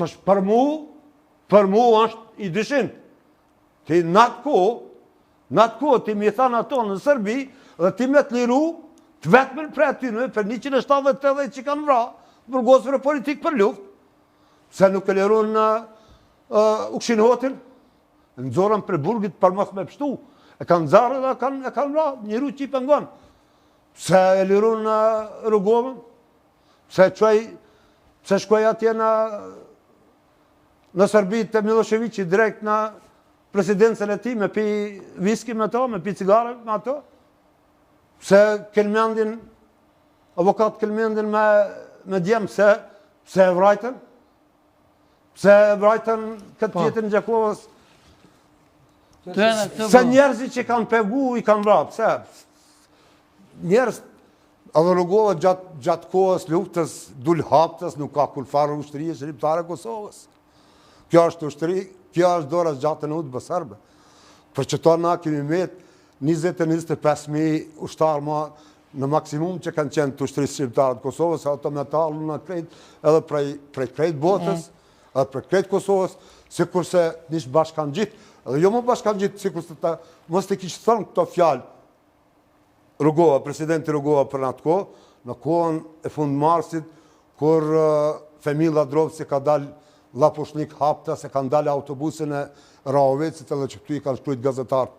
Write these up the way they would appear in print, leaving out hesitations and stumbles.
është për mu është i dyshin. Ti në atë kohë ti mi thanë ato në Serbi dhe ti me të liru të vetëmën për atyre për 178 që kanë vra për gosëve politikë për luft. Se nuk e liru në Ukshinhotin, në zorën për burgit për mos me pështu. E kanë zarë dhe e kanë vra, njëru që i pengon. Se e liru në Rugovën, se shkoj atje në Serbi të Miloševići direkt në presidencën e ti, me pi viski me to, me pi cigare me ato. Se Kelmendin, avokat Kelmendin me djemë, se e vrajten. Se e vrajten këtë jetën në Gjakovës. Se njerëzi që kanë pegu, i kanë vrap. Se njerëz, edhe Rugova gjatë kohës luftës, dul haptës, nuk ka kulfarë ushtërije shqiptare Kosovës. Kjo është ushtëri, kjo është dorës gjatë në udë bësërbe. Për që ta na kemi metë 20-25.000 ushtarë ma në maksimum që kanë qenë të ushtërisë shqiptarë të Kosovës, ato me talë në krejt edhe prej krejt botës, edhe prej krejt Kosovës, si kurse nishë bashkan gjitë, edhe jo më bashkan gjitë, si kurse ta mos të kishë thënë këto fjalë Rugova, presidenti Rugova për në atë kohë, në kohën e fundë marsit, kur Femila Drovci ka dalë Lapushnik hapta, se kanë dalë autobusin e Raovecit, edhe që këtu i kanë shkrujt gazetarët,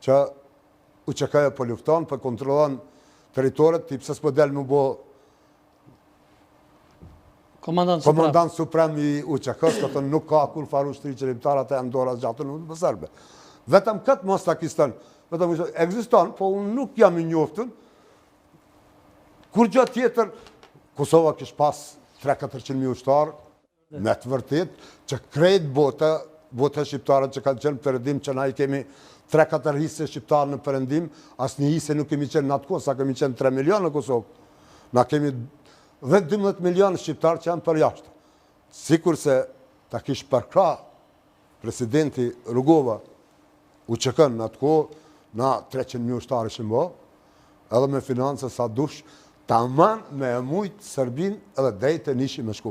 që UÇK-ja po lufton, po kontrollon territoret, ti pse s'po del më bo komandant suprem i UÇK-s, ka thënë nuk ka kur farë ushtri qërimtar, ata janë dorë as gjatë në udhë serbe. Vetëm këtë mos ta kiston, vetëm ekziston, po unë nuk jam i njoftën. Kur gjatë tjetër, Kosova kish pas 300-400.000 ushtarë, me të vërtet, që krejt bota shqiptare që kanë qenë përëndim, që na i kemi 3-4 hise shqiptarë në përëndim, asë një hise nuk kemi qenë në atë kohë, sa kemi qenë 3 milion në Kosovë. Na kemi 12 milion shqiptarë që janë për jashtë. Sikur se ta kish përkra presidenti Rugova UÇK-n në atë kohë, na 300.000 ushtarë shimbo, edhe me financë sa dush, ta manë me mujtë Serbin edhe dejtë e nishi me shku.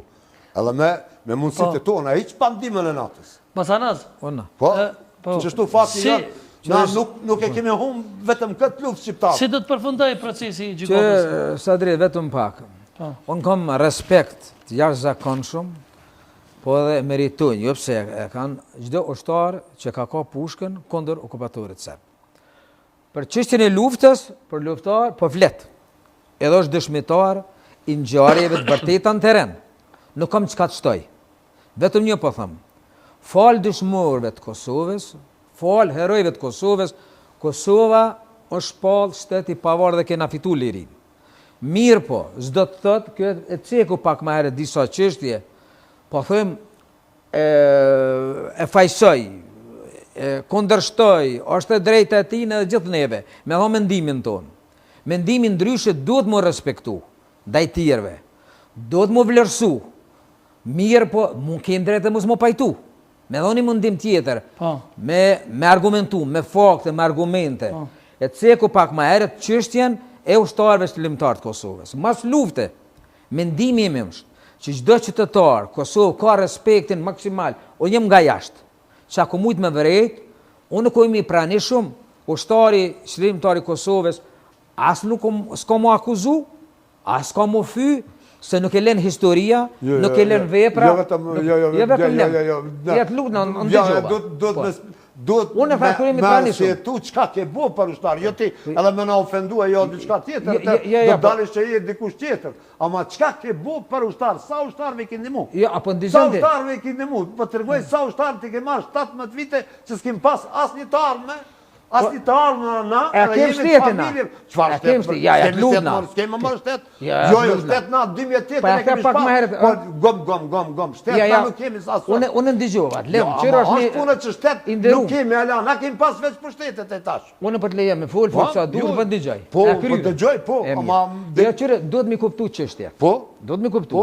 Edhe me mundësit e tona, hiq pandimën e natës. Masanaz? Po, qështu fakti janë, na nuk e kemi humë vetëm këtë luft shqiptarë. Si do të përfundoj procesi i Gjikovës? Që, Sadri, vetëm pak. Unë kam respekt të jashtëzakonshëm, po edhe meritojnë, jo pse e kanë çdo ushtar që ka pushkën kundër okupatorit serb. Për çështjen e luftës, për luftar, po flet. Edhe është dëshmitar i ngjarjeve të vërteta në terren. Nuk kam çka të shtoj. Vetëm një po them. Fal dëshmorëve të Kosovës, fal herojve të Kosovës, Kosova është pall shteti i pavarur dhe kena fitu lirinë. Mirë po, s'do të thotë kjo e ceku pak më herët disa çështje, po them e fajsoj, kundërshtoj, është e drejta e tij në gjithë neve, me dha mendimin ton. Mendimin ndryshe duhet më respektu ndaj tjerëve. Duhet më vlerësu. Mirë po, mund kemë drejtë mos më pajtu. Me dhoni mundim tjetër, me argumentu, me fakte, me argumente. E ceku pak më herët çështjen e ushtarëve shëllimtar të Kosovës. Mas lufte, mendimi im është që çdo qytetar Kosovë ka respektin maksimal. Unë jam nga jashtë. Qa ku mujt me vërejt, unë nuk imi pranishëm, ushtari shëllimtar i Kosovës, as nuk s'ka mu akuzu, as s'ka mu fy, se nuk e len historia, nuk e len vepra. Jetë lutë në ndëgjova. Unë e fakturimi pranishëm. Se tu qka ke bo për ushtarë, jo ti edhe me na ofendua jo diçka tjetër, do dalish që je dikush tjetër. Ama qka ke bo për ushtarë, sa ushtarëve i këndi mu? Sa ushtarëve i këndi mu? Për të rëgoj sa ushtarë ti ke marrë 17 vite që s'kim pas as një të arme, as një të arme na, edhe jemi të familje. Qfar shtetë? Ja, jetë lutë na. S'kemi më shtetë? Jo, shtetë na, 12 tjetër e kemi shpa. Gom, shtetë na nuk kemi sa sot. Unë ndëgjova, lem, qërë është një... Unë që shtetë nuk kemi, ala, na kemi pas veç për shtetet e tash. Unë për të leja me full, sa duhet për ndëgjaj. Po, për ndëgjaj, po. Dhe qërë, duhet mi kuptu qështje. Po? Duhet mi kuptu.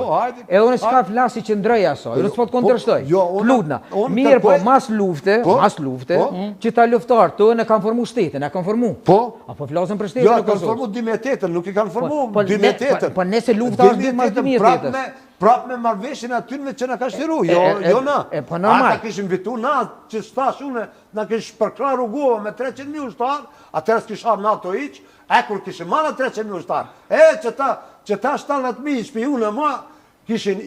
Edhe unë s'ka flasi që ndrëja sa, unë s'po të kontrashtoj. Lutna. Mirë po, mas lufte, që ta luftar të në kanë formu shtetin, e kanë formu. Po? Apo flasën për shtetin e Kosovës? Jo, kanë formu 2008, nuk i kanë formu 2008. Po nese lufta është ditë mas 2008. prap me marrveshjen e atynve që na ka shtiru, jo na. Po normal. Ata kishin invitu na, që s'tash unë, na kish përkra rrugova me 300.000 ushtar, atëherë s'kish ardhur NATO hiç, kur kishin marrë 300.000 ushtar. Që ta 70.000 shpijunë ma, kishin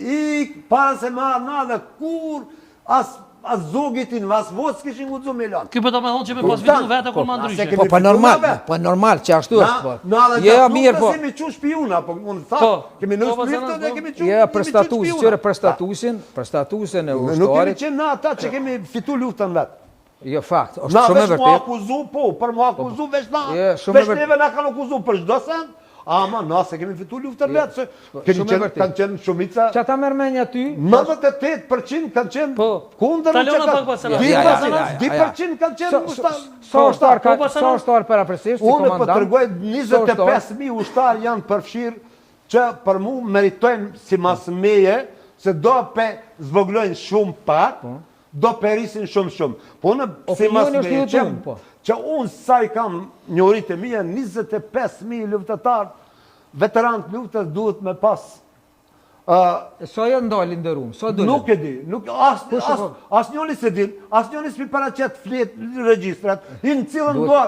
para se ma na dhe kur, as zogitin, as voc kishin guxu me lan. Ky po do të thonë që me pas vitu vetë kur ma ndryshe. Po normal, që ashtu është po. Ja mirë po. Kemi çu shpijuna, po unë tha, kemi në luftë dhe kemi çu. Ja për statusin e ushtarit. Nuk kemi qenë na ata që kemi fitu luftën vet. Jo fakt, është shumë e vërtetë. Na akuzu për mu akuzu veç na. Veç neve na kanë akuzu për çdo sen. Ama na se kemi fitu luftën vet se kanë qenë shumica. Çata merrmenja ty? 98% kanë qenë kundër Talona 2% kanë qenë ushtar. Sa ushtar paraprësisht si komandant? Unë po tregoj 25.000 ushtar janë përfshirë që për mu meritojnë si masmeje se do pe zvoglojnë shumë pak, do perisin shumë. Po në si masmeje që unë sa i kam njorit e mija 25.000 luftëtarë, veterantë luftës duhet me pas. So janë ndalin në rumë, nuk e di, as njoni se din, as njoni s'pi paraqet flet regjistrat, in cilën do,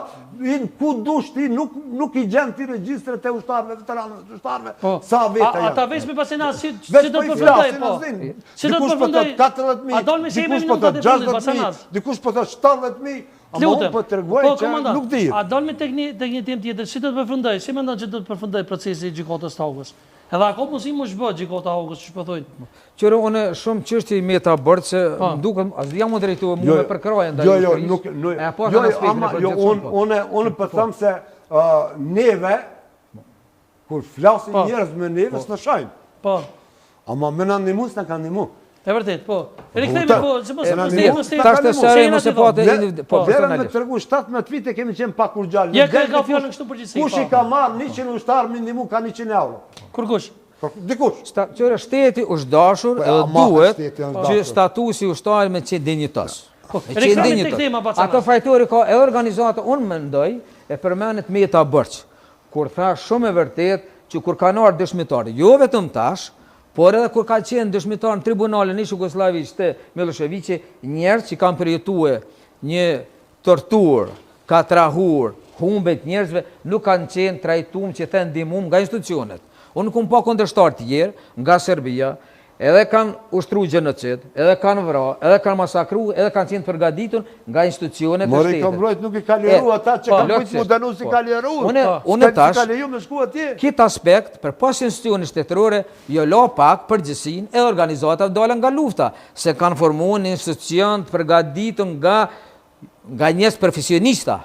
in ku dush ti, nuk i gjen ti regjistrat e ushtarëve, veteranëve, ushtarëve, sa vete janë. Ata veç me pasina, si do të përfundoj, po. Si do të përfundoj, a dol me sheme minutat e fundit, pasanat. Dikush po të 70.000, ama unë po të rëgoj që nuk dhirë. A dol me teknitim tjetër, si do të përfundoj, si me ndonë që do të përfundoj procesi i gjykatës të Haugës? Edhe ako mësim më shbë gjykata Haugës, që shpëthojnë? Qërë, unë shumë qështi me ta bërë që më duke, jam më drejtu, mu me përkraja nda unë për thëmë se neve, kur flasin njerëz me neve, s'në shajnë. Ama me në ndimu, s'në kanë ndimu. E vërtet, po. Rikthejme, po, që mos Vlerën me të tërgu 17 vite kemi qenë pak kur gjallë. Ja, ka fjallën kështu përgjithsi. Kush i ka marrë 100 ushtarë, me ndimu ka 100 euro. Kur kush? Dikush. Qëre shteti është dashur edhe duhet që statusi ushtarë me qenë dinjitos. Ato fajtori ka e organizatë, unë mendoj, e përmenet me ta bërç. Kur tha shumë e vërtet që kur kanë ardhur dëshmitarë, jo vetëm tash, por edhe kur ka qenë dëshmitar në tribunalin ish Jugosllavisë të Miloševiqi, njerëz që kanë përjetuar një torturë, katrahur, humbet njerëzve, nuk kanë qenë trajtuar që të ndihmuar nga institucionet. Unë kam pa kundërshtar të tjerë nga Serbia, edhe kanë ushtruar genocid, edhe kanë vrarë, edhe kanë masakruar, edhe kanë qenë përgatitur nga institucionet e shtetit. Mori ka mbrojt nuk i ka liru ata që kanë kujtë mu danu si ka liru. Unë tash, kit aspekt, për pas institucionit shtetërore, jo la pak përgjësin e organizatat dole nga lufta, se kanë formuar një institucion të përgatitur nga njerëz profesionista.